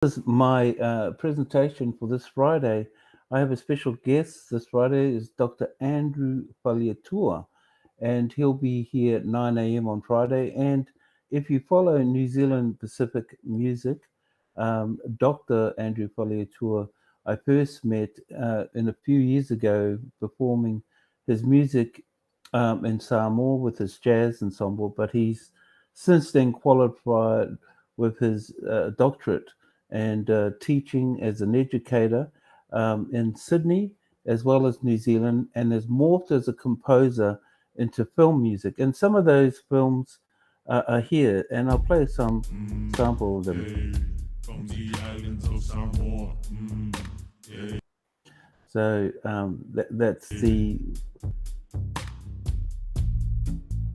Is my presentation for this Friday. I have a special guest this Friday is Dr. Andrew Faleatua, and he'll be here at 9 a.m. on Friday. And if you follow New Zealand Pacific music, Dr. Andrew Faleatua, I first met in a few years ago performing his music in Samoa with his jazz ensemble, but he's since then qualified with his doctorate and teaching as an educator in Sydney as well as New Zealand, and has morphed as a composer into film music. And some of those films are here, and I'll play some sample of them. Hey, from the islands of Samoa. So that's the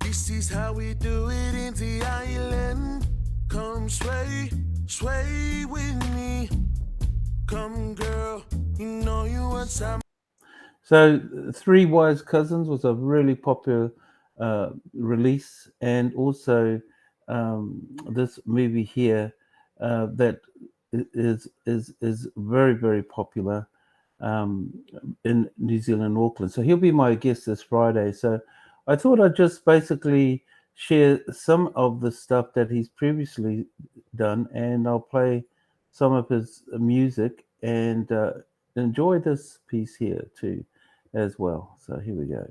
This is how we do it in the island. Come sway, sway with me. Come, girl, you know you want some. So, Three Wise Cousins was a really popular release, and also this movie here that is very popular um, in New Zealand, Auckland. So he'll be my guest this Friday. So I thought I'd just basically share some of the stuff that he's previously done, and I'll play some of his music and enjoy this piece here too as well. So here we go.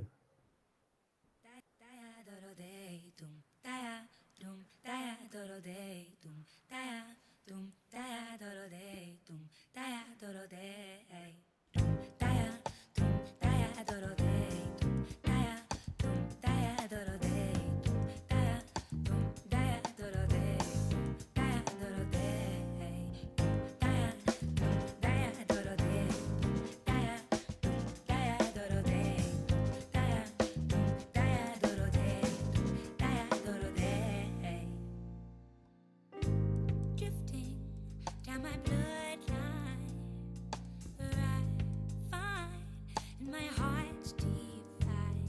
Drifting down my bloodline, where I find in my heart's deep light,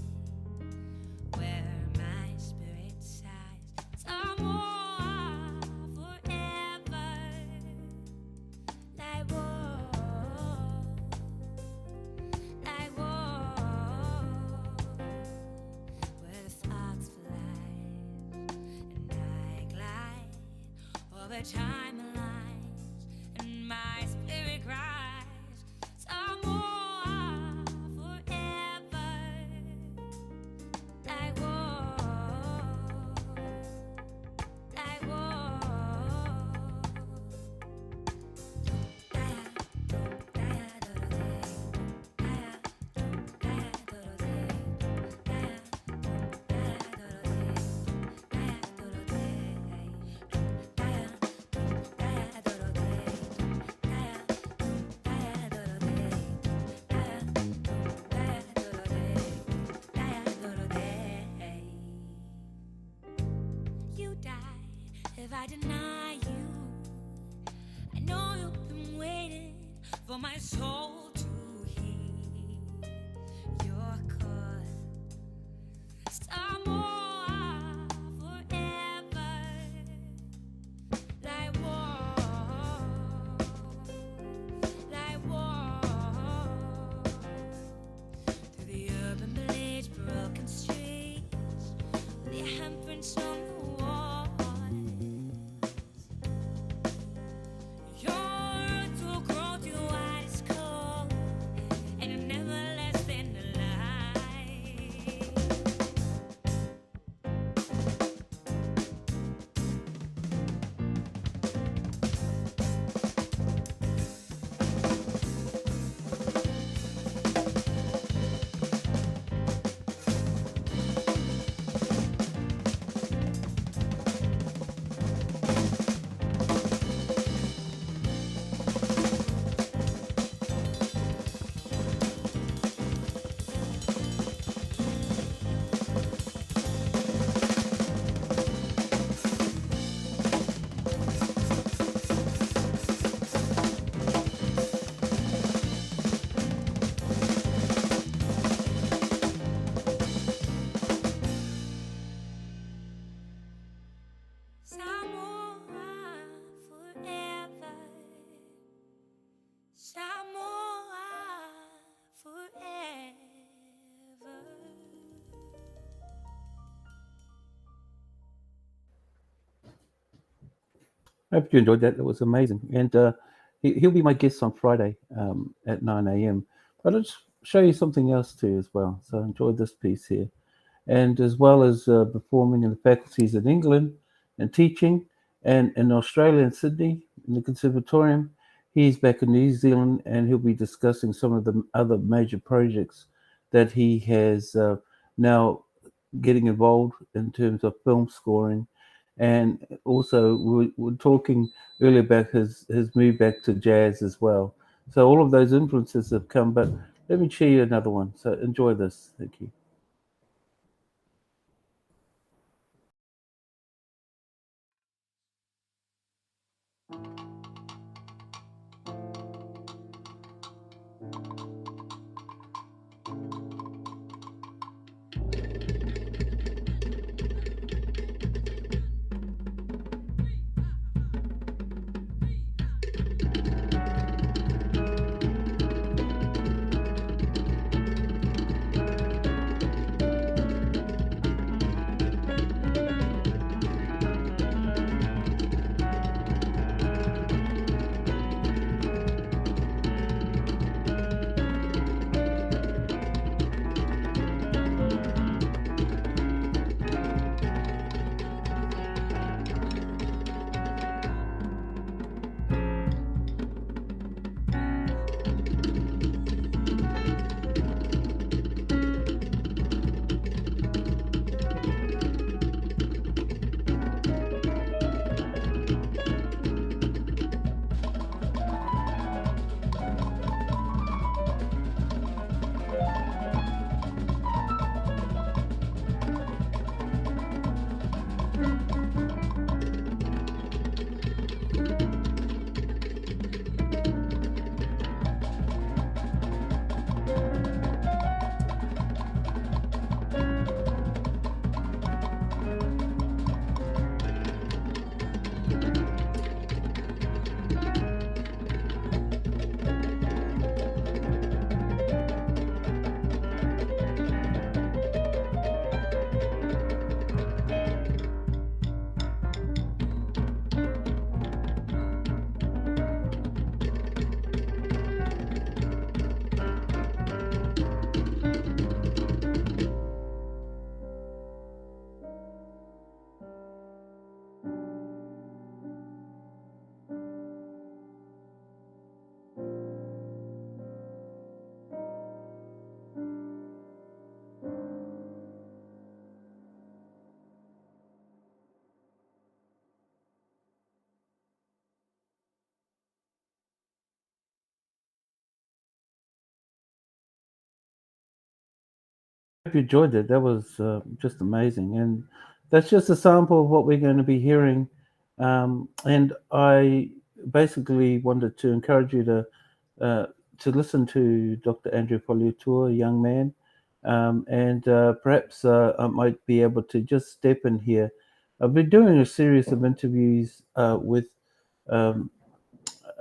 where my spirit sighs. Somewhere forever, like war, where the fox flies and I glide over timelines, and my spirit cries. Somewhere forever, like war, like war. You die if I deny you. I know you've been waiting for my soul to hear your call. Somewhere forever, like war, like war. Through the urban village, broken streets, with your handprints on the walls. Your roots will grow through the widest cold. I hope you enjoyed that. That was amazing. And he'll be my guest on Friday at 9 a.m. But I'll just show you something else too as well. So enjoy this piece here. And as well as performing in the faculties in England and teaching, and in Australia and Sydney in the Conservatorium, he's back in New Zealand and he'll be discussing some of the other major projects that he has now getting involved in terms of film scoring. And also, we were talking earlier about his move back to jazz as well. So all of those influences have come. But let me share you another one. So enjoy this. Thank you. Hope you enjoyed it. That was just amazing, and that's just a sample of what we're going to be hearing. And I basically wanted to encourage you uh, to listen to Dr. Andrew Faleatua, a young man, and perhaps I might be able to just step in here. I've been doing a series of interviews with um,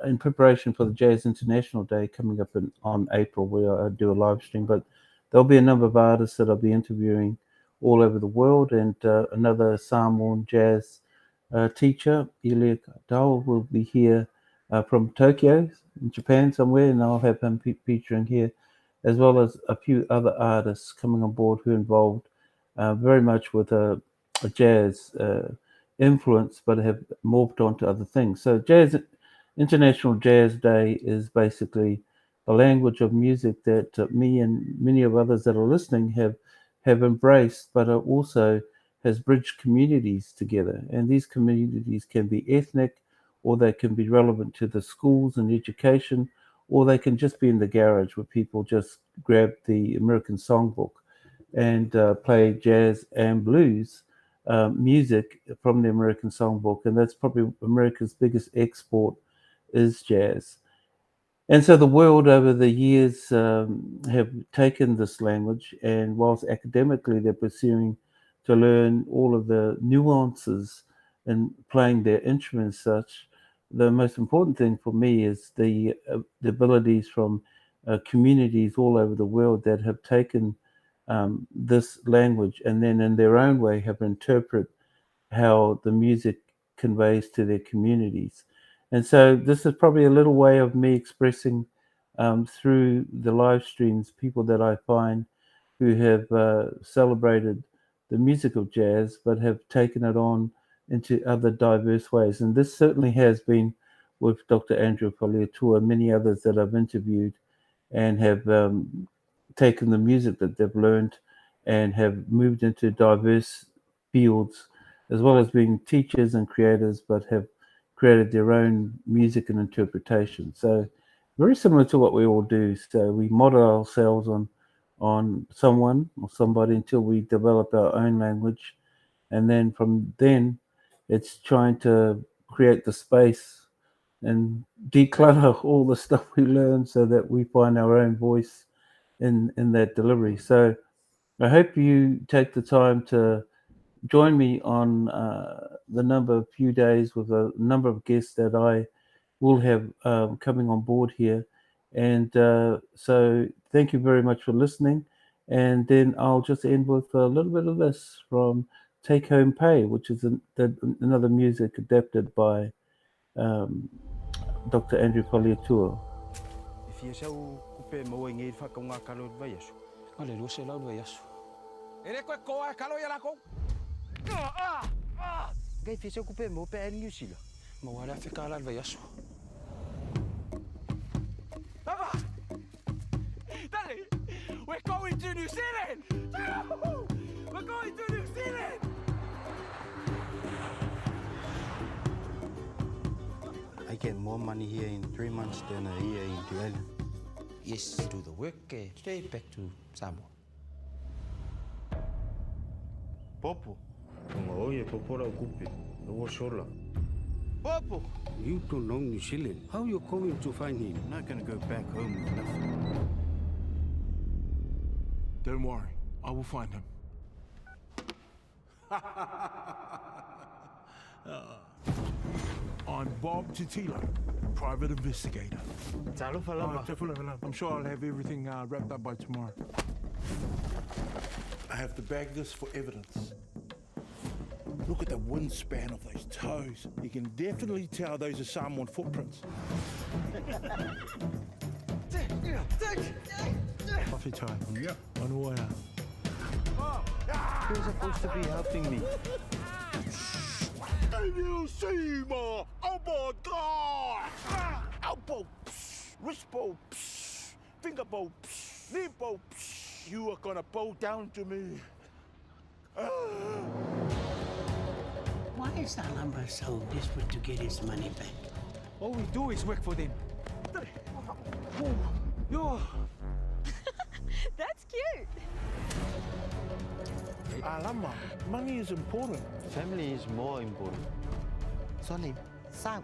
in preparation for the Jazz International Day coming up on April, where I do a live stream. But there'll be a number of artists that I'll be interviewing all over the world, and another Samoan jazz teacher, Ilya Dao, will be here from Tokyo, in Japan somewhere, and I'll have him featuring here, as well as a few other artists coming on board who are involved very much with a jazz influence, but have morphed onto other things. So jazz International Jazz Day is basically a language of music that me and many of others that are listening have embraced, but also has bridged communities together. And these communities can be ethnic, or they can be relevant to the schools and education, or they can just be in the garage where people just grab the American songbook and play jazz and blues music from the American songbook. And that's probably America's biggest export is jazz. And so the world over the years have taken this language, and whilst academically they're pursuing to learn all of the nuances in playing their instruments, such the most important thing for me is the abilities from communities all over the world that have taken this language and then in their own way have interpreted how the music conveys to their communities. And so this is probably a little way of me expressing through the live streams people that I find who have celebrated the music of jazz, but have taken it on into other diverse ways. And this certainly has been with Dr. Andrew Faleatua and many others that I've interviewed and have taken the music that they've learned and have moved into diverse fields, as well as being teachers and creators, but have created their own music and interpretation. So very similar to what we all do. So we model ourselves on someone or somebody until we develop our own language. And then from then, it's trying to create the space and declutter all the stuff we learn so that we find our own voice in that delivery. So I hope you take the time to join me on the few days with a number of guests that I will have coming on board here. And so thank you very much for listening. And then I'll just end with a little bit of this from Take Home Pay, which is another music adapted by Dr. Andrew Faleatua. Daddy, we're going to New Zealand! We're going to New Zealand! I get more money here in 3 months than a year in Australia. Yes, do the work, straight back to Samoa. Popo. Oye, popora kupe. No shola. Popo. You don't know New Zealand. How are you going to find him? I'm not gonna go back home with nothing. Don't worry, I will find him. I'm Bob Titilo, private investigator. I'm sure I'll have everything wrapped up by tomorrow. I have to bag this for evidence. Look at the wingspan of those toes. You can definitely tell those are Samoan footprints. Coffee time. Yeah. On water. You're supposed to be helping me. Can you see more? Oh my God! Elbow, wrist bow, finger bow, knee bow. You are gonna bow down to me. Why is Alhambra so desperate to get his money back? All we do is work for them. Yo. That's cute. Alama, money is important. Family is more important. Solim, Sam.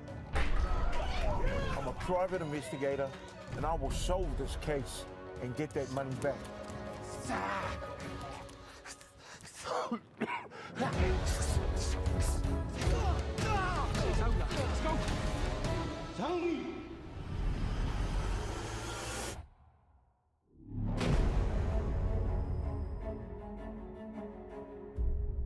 I'm a private investigator, and I will solve this case and get that money back.